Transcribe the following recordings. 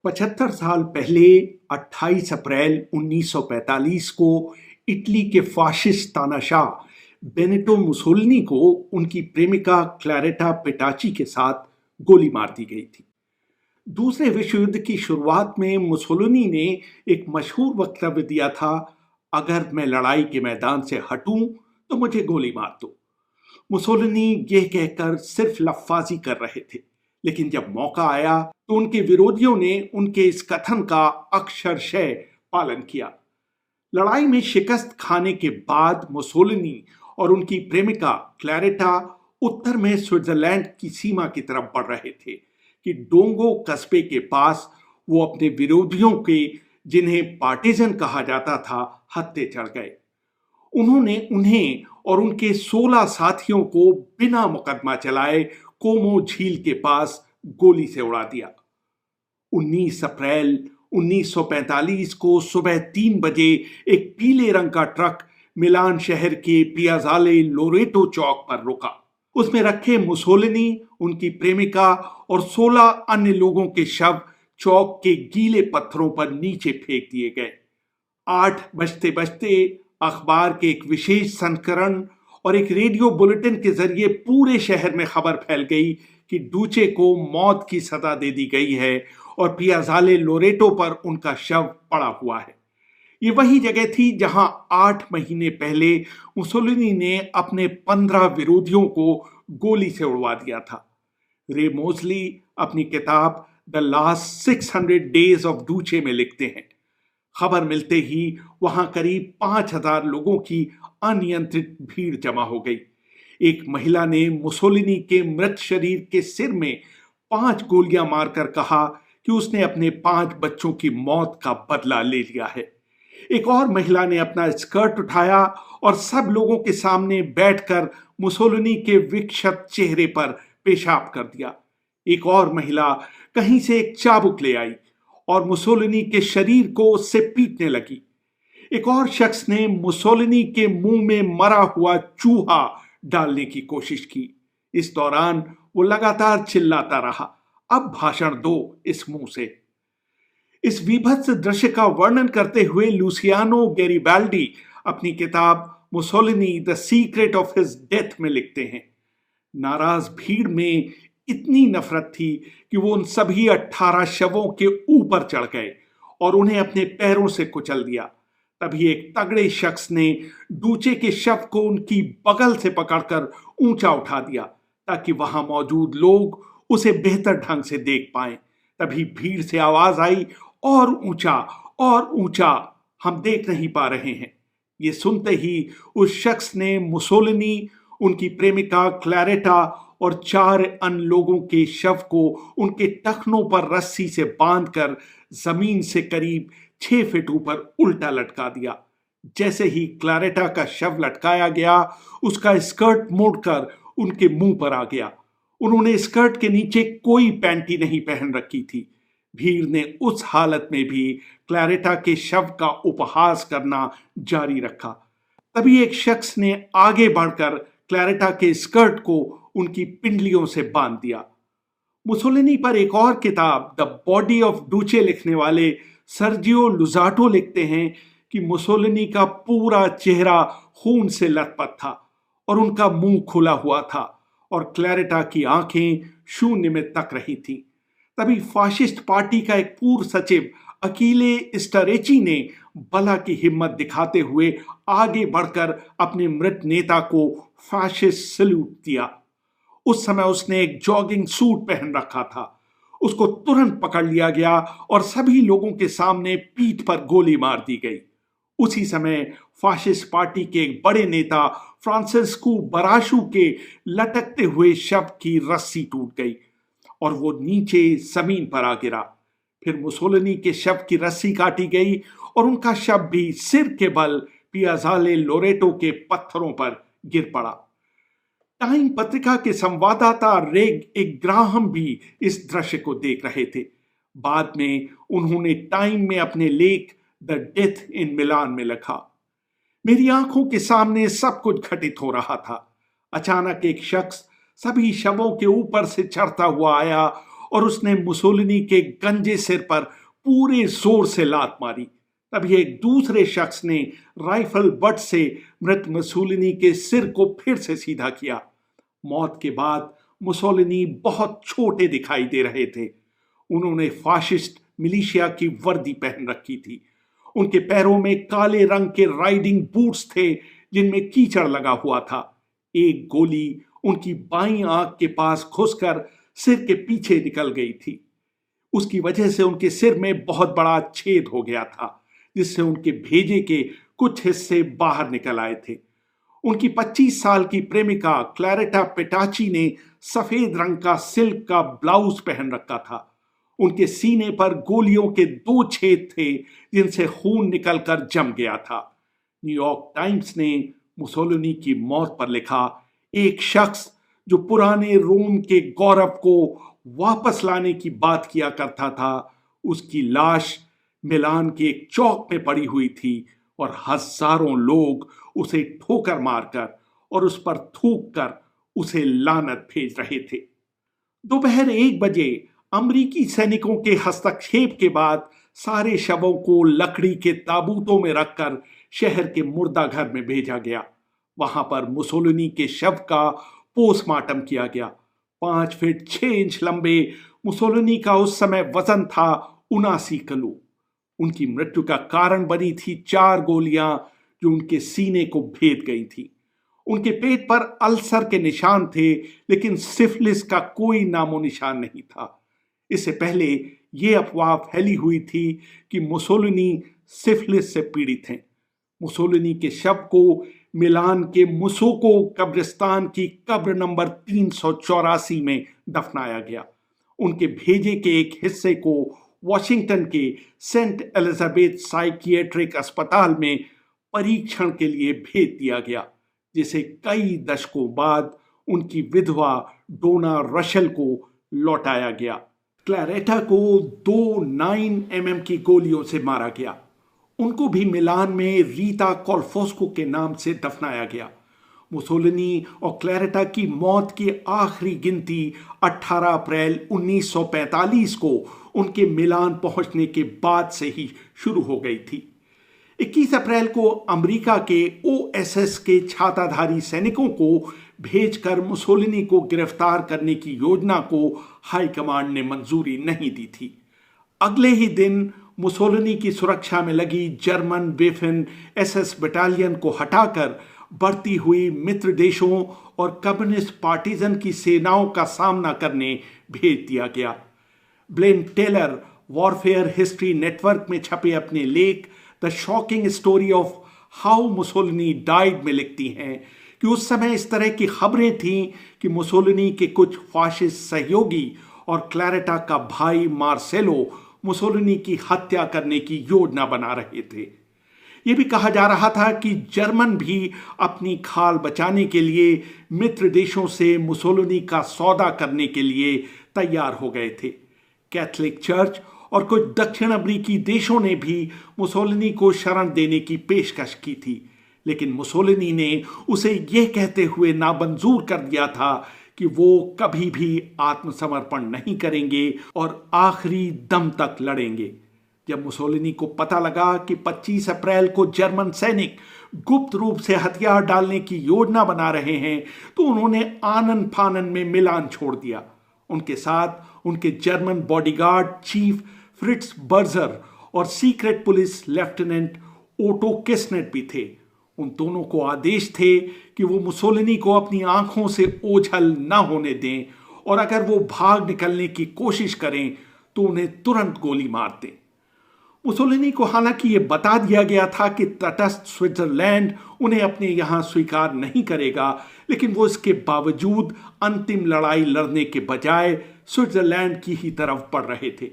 75 साल पहले 28 अप्रैल 1945 को इटली के फाशिस्ट तानाशाह बेनिटो मुसोलिनी को उनकी प्रेमिका क्लैरेटा पेटाची के साथ गोली मार दी गई थी। दूसरे विश्व युद्ध की शुरुआत में मुसोलिनी ने एक मशहूर वक्तव्य दिया था, अगर मैं लड़ाई के मैदान से हटूं तो मुझे गोली मार दो। मुसोलिनी यह कहकर सिर्फ लफ्फाजी कर रहे थे, लेकिन जब मौका आया तो उनके विरोधियों ने उनके इस कथन का अक्षरशः पालन किया। लड़ाई में शिकस्त खाने के बाद मुसोलिनी और उनकी प्रेमिका क्लैरेटा उत्तर में स्विट्जरलैंड की सीमा की तरफ बढ़ रहे थे कि डोंगो कस्बे के पास वो अपने विरोधियों के, जिन्हें पार्टिजन कहा जाता था, हत्थे चढ़ गए। उन्होंने उन्हें और उनके 16 साथियों को बिना मुकदमा चलाए कोमो झील के पास गोली से उड़ा दिया। 19 अप्रैल 1945 को सुबह 3 बजे एक पीले रंग का ट्रक मिलान शहर के पियाज़ाले लोरेटो चौक पर रुका। उसमें रखे मुसोलिनी, उनकी प्रेमिका और 16 अन्य लोगों के शव चौक के गीले पत्थरों पर नीचे फेंक दिए गए। 8 बजते बजते अखबार के एक विशेष संस्करण और एक रेडियो बुलेटिन के जरिए पूरे शहर में खबर फैल गई कि डूचे को मौत की सजा दे दी गई है और पियाज़ाले लोरेटो पर उनका शव पड़ा हुआ है। ये वही जगह थी जहां 8 महीने पहले मुसोलिनी ने अपने 15 विरोधियों को गोली से उड़वा दिया था। रे मोज़ली अपनी किताब द लास्ट 600 डेज ऑफ डूचे में लिखते हैं, खबर मिलते ही वहां करीब 5000 लोगों की अनियंत्रित भीड़ जमा हो गई। एक महिला ने मुसोलिनी के मृत शरीर के सिर में 5 गोलियां मारकर कहा कि उसने अपने 5 बच्चों की मौत का बदला ले लिया है। एक और महिला ने अपना स्कर्ट उठाया और सब लोगों के सामने बैठकर मुसोलिनी के विक्षत चेहरे पर पेशाब कर दिया। एक और महिला कहीं से एक चाबुक ले आई और मुसोलिनी के शरीर को उससे पीटने लगी। एक और शख्स ने मुसोलिनी के मुंह में मरा हुआ चूहा डालने की कोशिश की। इस दौरान वो लगातार चिल्लाता रहा, अब भाषण दो इस मुंह से। इस विभत्स दृश्य का वर्णन करते हुए लुसियानो गैरिबाल्डी अपनी किताब Mussolini the secret of his death में लिखते हैं, नाराज भीड़ में इतनी नफरत थी कि वो उन सभी 18 शवों के ऊपर चढ़ गए और उन्हें अपने पैरों से कुचल दिया। तभी एक तगड़े शख्स ने डूचे के शव को उनकी बगल से पकड़कर ऊंचा उठा दिया ताकि वहां मौजूद लोग उसे बेहतर ढंग से देख पाएं। तभी भीड़ से आवाज आई, और ऊंचा, हम देख नहीं पा रहे हैं। ये सुनते ही उस शख्स ने मुसोलिनी, उनकी प्रेमिका क्लैरेटा और 4 अन्य लोगों के शव को उनके टखनों पर रस्सी से बांधकर जमीन से करीब 6 फीट ऊपर उल्टा लटका दिया। जैसे ही क्लैरेटा का शव लटकाया गया, उसका स्कर्ट मोड़कर उनके मुंह पर आ गया। उन्होंने स्कर्ट के नीचे कोई पैंटी नहीं पहन रखी थी। भीड़ ने उस हालत में भी क्लैरेटा के शव का उपहास करना जारी रखा। तभी एक शख्स ने आगे बढ़कर क्लैरेटा के स्कर्ट को उनकी पिंडलियों से बांध दिया। मुसोलिनी पर एक और किताब द बॉडी ऑफ डूचे लिखने वाले सर्जियो लुज़ाटो लिखते हैं कि मुसोलिनी का पूरा चेहरा खून से लथपथ था और उनका मुंह खुला हुआ था और क्लैरेटा की आंखें शून्य में तक रही थीं। तभी फाशिस्ट पार्टी का एक पूर्व सचिव अकीले स्टरेची ने बला की हिम्मत दिखाते हुए आगे बढ़कर अपने मृत नेता को फाशिस्ट सल्यूट दिया। उस समय उसने एक जॉगिंग सूट पहन रखा था। उसको तुरंत पकड़ लिया गया और सभी लोगों के सामने पीठ पर गोली मार दी गई। उसी समय फाशिस्ट पार्टी के एक बड़े नेता फ्रांसिस्को बराशू के लटकते हुए शव की रस्सी टूट गई और वो नीचे जमीन पर आ गिरा। फिर मुसोलिनी के शव की रस्सी काटी गई और उनका शव भी सिर के बल पियाज़ाले लोरेटो के पत्थरों पर गिर पड़ा। टाइम पत्रिका के संवाददाता रेग एक ग्राहम भी इस दृश्य को देख रहे थे। बाद में उन्होंने टाइम में अपने लेख द डेथ इन मिलान में लिखा, मेरी आंखों के सामने सब कुछ घटित हो रहा था। अचानक एक शख्स सभी शवों के ऊपर से चढ़ता हुआ आया और उसने मुसोलिनी के गंजे सिर पर पूरे जोर से लात मारी। तभी एक दूसरे शख्स ने राइफल बट से मृत मुसोलिनी के सिर को फिर से सीधा किया। मौत के बाद मुसोलिनी बहुत छोटे दिखाई दे रहे थे। उन्होंने फाशिस्ट मिलिशिया की वर्दी पहन रखी थी। उनके पैरों में काले रंग के राइडिंग बूट्स थे जिनमें कीचड़ लगा हुआ था। एक गोली उनकी बाईं आंख के पास घुसकर सिर के पीछे निकल गई थी। उसकी वजह से उनके सिर में बहुत बड़ा छेद हो गया था, जिससे उनके भेजे के कुछ हिस्से बाहर निकल आए थे। उनकी 25 साल की प्रेमिका क्लैरेटा पेटाची ने सफेद रंग का सिल्क का ब्लाउज पहन रखा था। उनके सीने पर गोलियों के 2 छेद थे जिनसे खून निकलकर जम गया था। न्यूयॉर्क टाइम्स ने मुसोलिनी की मौत पर लिखा, एक शख्स जो पुराने रोम के गौरव को वापस लाने की बात किया करता था, उसकी लाश मिलान के एक चौक में पड़ी हुई थी और हजारों लोग उसे ठोकर मारकर और उस पर थूक कर उसे लानत भेज रहे थे। दोपहर 1 बजे अमेरिकी सैनिकों के हस्तक्षेप के बाद सारे शवों को लकड़ी के ताबूतों में रखकर शहर के मुर्दा घर में भेजा गया। वहां पर मुसोलिनी के शव का पोस्टमार्टम किया गया। 5 फीट 6 इंच लंबे मुसोलिनी का उस समय वजन था 79 किलो। उनकी मृत्यु का कारण बनी थी 4 गोलियां जो उनके सीने को भेद गई थी। उनके पेट पर अल्सर के निशान थे, लेकिन सिफिलिस का कोई नामो निशान नहीं था। इससे पहले यह अफवाह फैली हुई थी कि मुसोलिनी सिफिलिस से पीड़ित हैं। मुसोलिनी के शव को मिलान के मुसोको कब्रिस्तान की कब्र नंबर 384 में दफनाया गया। उनके भेजे के एक हिस्से को वॉशिंगटन के सेंट एलिजाबेथ साइकियाट्रिक अस्पताल में परीक्षण के लिए भेज दिया गया, जिसे कई दशकों बाद उनकी विधवा डोना रशल को लौटाया गया। क्लैरेटा को 2 9mm की गोलियों से मारा गया। उनको भी मिलान में रीता कॉल्फोस्को के नाम से दफनाया गया। मुसोलिनी और क्लैरेटा की मौत की आखिरी गिनती 18 अप्रैल 1945 को उनके मिलान पहुंचने के बाद से ही शुरू हो गई थी। 21 अप्रैल को अमेरिका के ओएसएस के छाताधारी सैनिकों को भेजकर मुसोलिनी को गिरफ्तार करने की योजना को हाईकमांड ने मंजूरी नहीं दी थी। अगले ही दिन मुसोलिनी की सुरक्षा में लगी जर्मन वेफन एसएस बटालियन को हटाकर बढ़ती हुई मित्र देशों और कम्युनिस्ट पार्टीजन की सेनाओं का सामना करने भेज दिया गया। Blaine Taylor Warfare History Network में छपे अपने लेख the shocking story of how Mussolini died में लिखती हैं कि उस समय इस तरह की खबरें थीं कि मुसोलिनी के कुछ फाशिस्ट सहयोगी और क्लैरेटा का भाई मार्सेलो मुसोलिनी की हत्या करने की योजना बना रहे थे। यह भी कहा जा रहा था कि जर्मन भी अपनी खाल बचाने के लिए मित्र देशों से मुसोलिनी का सौदा करने के लिए तैयार हो गए थे। कैथोलिक चर्च और कुछ दक्षिण अफ्रीकी देशों ने भी मुसोलिनी को शरण देने की पेशकश की थी, लेकिन मुसोलिनी ने उसे यह कहते हुए नामंजूर कर दिया था कि वो कभी भी आत्मसमर्पण नहीं करेंगे और आखिरी दम तक लड़ेंगे। जब मुसोलिनी को पता लगा कि 25 अप्रैल को जर्मन सैनिक गुप्त रूप से हथियार डालने की योजना बना रहे हैं, तो उन्होंने आनन फानन में मिलान छोड़ दिया। उनके साथ उनके German bodyguard chief Fritz Berger और सीक्रेट पुलिस लेफ्टिनेंट ओटो किस्नेट भी थे। उन दोनों को आदेश थे कि वो मुसोलिनी को अपनी आंखों से ओझल न होने दें और अगर वो भाग निकलने की कोशिश करें तो उन्हें तुरंत गोली मार दें। मुसोलिनी को हालांकि ये बता दिया गया था कि तटस्थ स्विट्जरलैंड उन्हें अपने यहां स्वीकार नहीं करेगा, लेकिन वो इसके बावजूद अंतिम लड़ाई लड़ने के बजाय स्विट्जरलैंड की ही तरफ बढ़ रहे थे।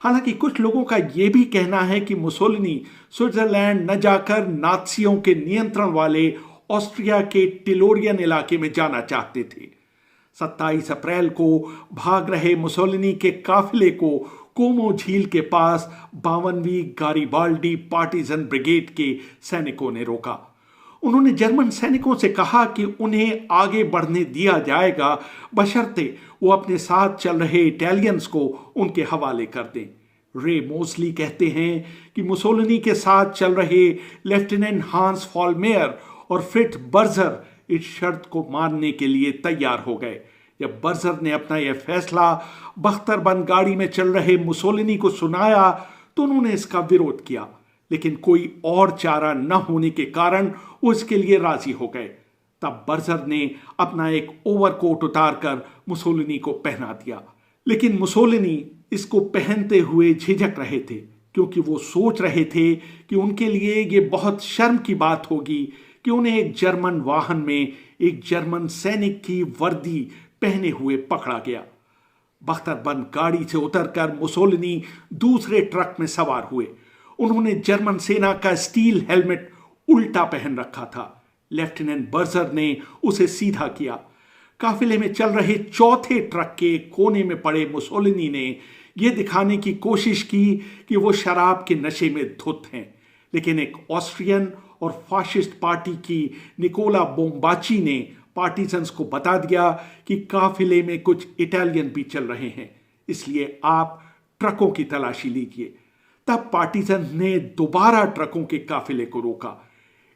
हालांकि कुछ लोगों का यह भी कहना है कि मुसोलिनी स्विट्जरलैंड न जाकर नात्सियों के नियंत्रण वाले ऑस्ट्रिया के टिलोरियन इलाके में जाना चाहते थे। 27 अप्रैल को भाग रहे मुसोलिनी के काफिले को कोमो झील के पास 52वीं गारिबाल्डी पार्टिजन ब्रिगेड के सैनिकों ने रोका। उन्होंने जर्मन सैनिकों से कहा कि उन्हें आगे बढ़ने दिया जाएगा बशर्ते वो अपने साथ चल रहे इटालियंस को उनके हवाले कर दें। रे मोस्ली कहते हैं कि मुसोलिनी के साथ चल रहे लेफ्टिनेंट हांस फॉलमेयर और फ्रिट्ज बर्जर इस शर्त को मानने के लिए तैयार हो गए। जब बर्जर ने अपना यह फैसला बख्तरबंद गाड़ी में चल रहे मुसोलिनी को सुनाया तो उन्होंने इसका विरोध किया, लेकिन कोई और चारा न होने के कारण वो इसके लिए राजी हो गए। तब बर्जर ने अपना एक ओवरकोट उतारकर मुसोलिनी को पहना दिया, लेकिन मुसोलिनी इसको पहनते हुए झिझक रहे थे, क्योंकि वो सोच रहे थे कि उनके लिए ये बहुत शर्म की बात होगी कि उन्हें एक जर्मन वाहन में एक जर्मन सैनिक की वर्दी पहने हुए पकड़ा गया। बख्तरबंद गाड़ी से उतरकर मुसोलिनी दूसरे ट्रक में सवार हुए। उन्होंने जर्मन सेना का स्टील हेलमेट उल्टा पहन रखा था। लेफ्टिनेंट बर्जर ने उसे सीधा किया। काफिले में चल रहे चौथे ट्रक के कोने में पड़े मुसोलिनी ने यह दिखाने की कोशिश की कि वो शराब के नशे में धुत हैं, लेकिन एक ऑस्ट्रियन और फाशिस्ट पार्टी की निकोला बोम्बाची ने पार्टिजन्स को बता दिया कि काफिले में कुछ इटालियन भी चल रहे हैं, इसलिए आप ट्रकों की तलाशी लीजिए। तब पार्टिजन ने दोबारा ट्रकों के काफिले को रोका।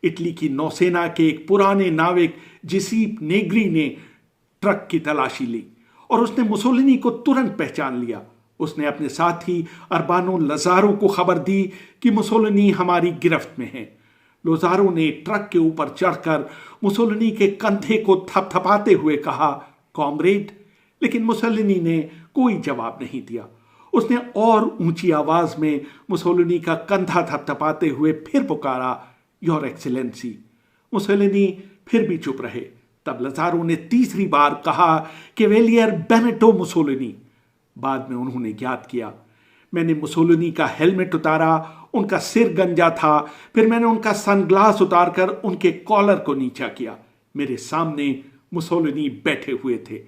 इटली की नौसेना के एक पुराने नाविक जिसीप नेग्री ने ट्रक की तलाशी ली और उसने मुसोलिनी को तुरंत पहचान लिया। उसने अपने साथी अरबानो लजारो को खबर दी कि मुसोलिनी हमारी गिरफ्त में है। लोजारो ने ट्रक के ऊपर चढ़कर मुसोलिनी के कंधे को थपथपाते हुए कहा, कॉमरेड, लेकिन मुसोलिनी ने कोई जवाब नहीं दिया। उसने और ऊंची आवाज में मुसोलिनी का कंधा थपथपाते हुए फिर पुकारा, योर एक्सीलेंसी। मुसोलिनी फिर भी चुप रहे। तब लजारो ने तीसरी बार कहा, केवेलियर बेनेटो मुसोलिनी। बाद में उन्होंने ज्ञात किया, मैंने मुसोलिनी का हेलमेट उतारा, उनका सिर गंजा था, फिर मैंने उनका सनग्लास उतारकर उनके कॉलर को नीचा किया। मेरे सामने मुसोलिनी बैठे हुए थे।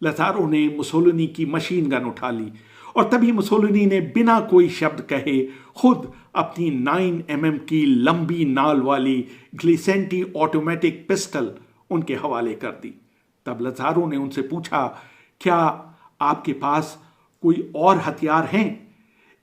लजारो ने मुसोलिनी की मशीन गन उठा ली और तभी मुसोलिनी ने बिना कोई शब्द कहे खुद अपनी 9mm की लंबी नाल वाली ग्लिसेंटी ऑटोमेटिक पिस्टल उनके हवाले कर दी। तब लजारो ने उनसे पूछा, क्या आपके पास कोई और हथियार हैं?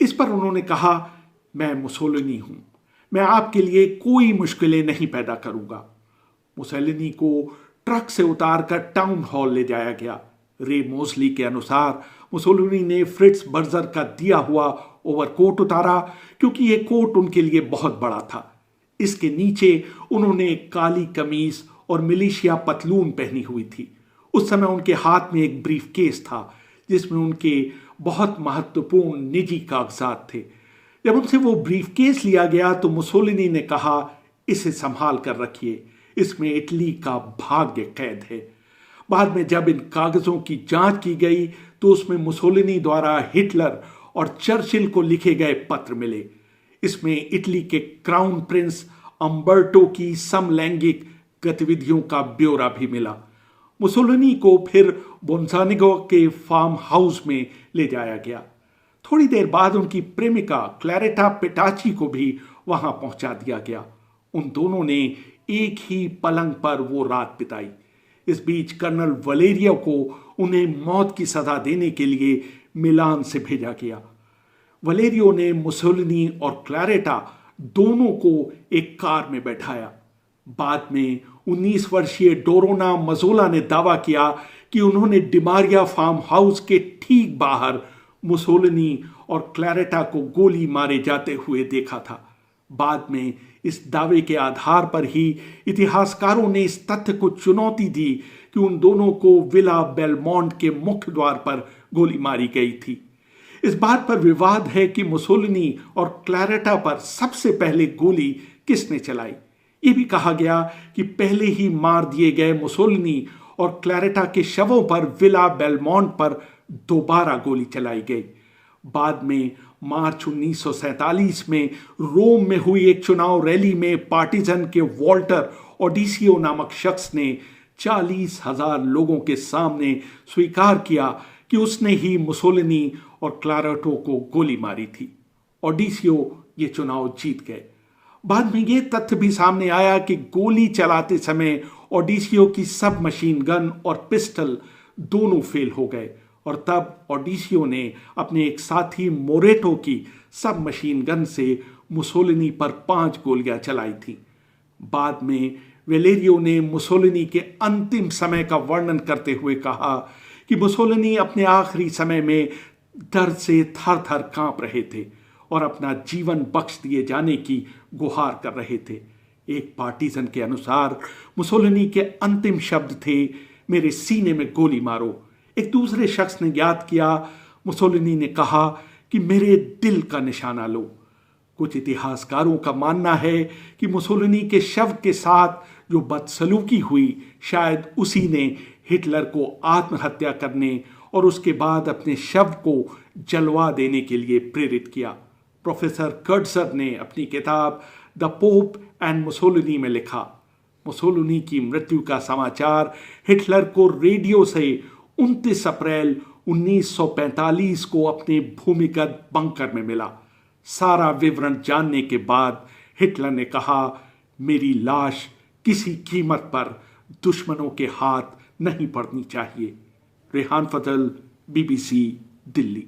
इस पर उन्होंने कहा, मैं मुसोलिनी हूं, मैं आपके लिए कोई मुश्किलें नहीं पैदा करूंगा। मुसोलिनी को ट्रक से उतारकर टाउन हॉल ले जाया गया। रे मोस्ली के अनुसार मुसोलिनी ने फ्रिट्ज बर्जर का दिया हुआ ओवरकोट उतारा, क्योंकि यह कोट उनके लिए बहुत बड़ा था। इसके नीचे उन्होंने एक काली कमीज और मिलिशिया पतलून पहनी हुई थी। उस समय उनके हाथ में एक ब्रीफ केस था जिसमें उनके बहुत महत्वपूर्ण निजी कागजात थे। जब उनसे वो ब्रीफ केस लिया गया तो मुसोलिनी ने कहा, इसे संभाल कर रखिए, इसमें इटली का भाग्य कैद है। बाद में जब इन कागजों की जांच की गई तो उसमें मुसोलिनी द्वारा हिटलर और चर्चिल को लिखे गए पत्र मिले। इसमें इटली के क्राउन प्रिंस अम्बर्टो की समलैंगिक गतिविधियों का ब्यौरा भी मिला। मुसोलिनी को फिर बोन्जानिगो के फार्म हाउस में ले जाया गया। थोड़ी देर बाद उनकी प्रेमिका क्लैरेटा पेटाची को भी वहां पहुंचा दिया गया। उन दोनों ने एक ही पलंग पर वो रात बिताई। इस बीच कर्नल वलेरियो को उन्हें मौत की सजा देने के लिए मिलान से भेजा गया। वलेरियो ने मुसोलिनी और क्लैरेटा दोनों को एक कार में बैठाया। बाद में 19 वर्षीय डोरोना मजोला ने दावा किया कि उन्होंने डिमारिया फार्म हाउस के ठीक बाहर मुसोलिनी और क्लैरेटा को गोली मारे जाते हुए देखा था। बाद में इस दावे के आधार पर ही इतिहासकारों ने इस तथ्य को चुनौती दी कि उन दोनों को विला बेलमोंट के मुख्य द्वार पर गोली मारी गई थी। इस बात पर विवाद है कि मुसोलिनी और क्लैरेटा पर सबसे पहले गोली किसने चलाई। ये भी कहा गया कि पहले ही मार दिए गए मुसोलिनी और क्लैरेटा के शवों पर विला बेलमोंट पर दोबारा गोली चलाई गई। बाद में मार्च 1947 में रोम में हुई एक चुनाव रैली में पार्टिजन के वॉल्टर ओडिसियो नामक शख्स ने 40,000 लोगों के सामने स्वीकार किया कि उसने ही मुसोलिनी और क्लैरेटो को गोली मारी थी। ओडिसियो ये चुनाव जीत गए। बाद में ये तथ्य भी सामने आया कि गोली चलाते समय ओडिसियो की सब मशीन गन और पिस्टल दोनों फेल हो गए और तब ओडिसियो ने अपने एक साथी मोरेटो की सब मशीन गन से मुसोलिनी पर 5 गोलियां चलाई थी। बाद में वेलेरियो ने मुसोलिनी के अंतिम समय का वर्णन करते हुए कहा कि मुसोलिनी अपने आखिरी समय में डर से थर थर कांप रहे थे और अपना जीवन बख्श दिए जाने की गुहार कर रहे थे। एक पार्टीजन के अनुसार मुसोलिनी के अंतिम शब्द थे, मेरे सीने में गोली मारो। एक दूसरे शख्स ने याद किया, मुसोलिनी ने कहा कि मेरे दिल का निशाना लो। कुछ इतिहासकारों का मानना है कि मुसोलिनी के शव के साथ जो बदसलूकी हुई शायद उसी ने हिटलर को आत्महत्या करने और उसके बाद अपने शव को जलवा देने के लिए प्रेरित किया। प्रोफेसर कर्टजर ने अपनी किताब द पोप एंड मुसोलिनी में लिखा, मुसोलिनी की मृत्यु का समाचार हिटलर को रेडियो से 29 अप्रैल 1945 को अपने भूमिगत बंकर में मिला। सारा विवरण जानने के बाद हिटलर ने कहा, मेरी लाश किसी कीमत पर दुश्मनों के हाथ नहीं पड़नी चाहिए। रेहान फजल, BBC, दिल्ली।